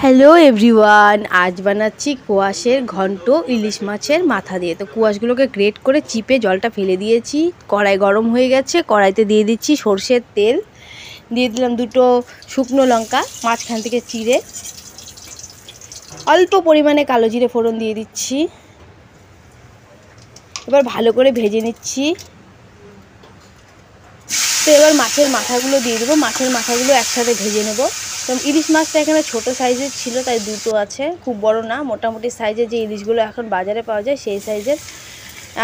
Hello everyone, আজ বানাচ্ছি কোয়াশের ঘন্ট ইলিশ মাছের মাথা দিয়ে। তো কোয়াশগুলোকে গ্রেট করে চিপে জলটা ফেলে দিয়েছি। কড়াই গরম হয়ে গেছে, কড়াইতে দিয়ে দিচ্ছি সর্ষের তেল, দিয়ে দিলাম দুটো শুকনো লঙ্কা মাঝখান থেকে চিড়ে, অল্প পরিমাণে কালো জিরে ফোড়ন দিয়ে দিচ্ছি। এবার ভালো করে ভেজে নিচ্ছি। তো এবার মাছের মাথাগুলো দিয়ে দেবো। মাছের মাথাগুলো একসাথে ভেজে নেব। তো ইলিশ মাছটা এখানে ছোট সাইজের ছিল, তাই দুটো আছে, খুব বড় না, মোটামুটি সাইজের যে ইলিশগুলো এখন বাজারে পাওয়া যায় সেই সাইজের।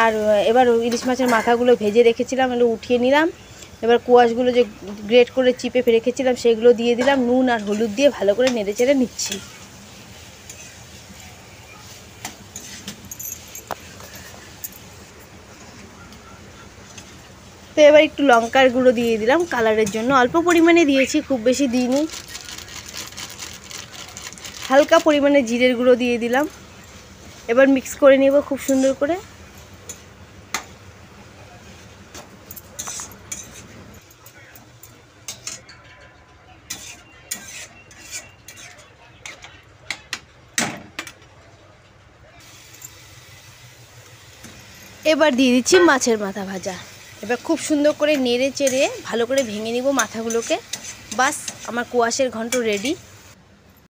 আর এবার ইলিশ মাছের মাথাগুলো ভেজে রেখেছিলাম, এগুলো উঠিয়ে নিলাম। এবার কোয়াশগুলো যে গ্রেট করে চিপে রেখেছিলাম সেগুলো দিয়ে দিলাম। নুন আর হলুদ দিয়ে ভালো করে নেড়ে চেড়ে নিচ্ছি। তো এবার একটু লঙ্কার গুঁড়ো দিয়ে দিলাম কালারের জন্য, অল্প পরিমাণে দিয়েছি, খুব বেশি দিইনি। হালকা পরিমাণে জিরের গুঁড়ো দিয়ে দিলাম। এবার মিক্স করে নেব খুব সুন্দর করে। এবার দিয়ে দিচ্ছি মাছের মাথা ভাজা। এবার খুব সুন্দর করে নেড়ে চেড়ে ভালো করে ভেঙে নিব মাথাগুলোকে। বাস, আমার কোয়াশের ঘন্ট রেডি।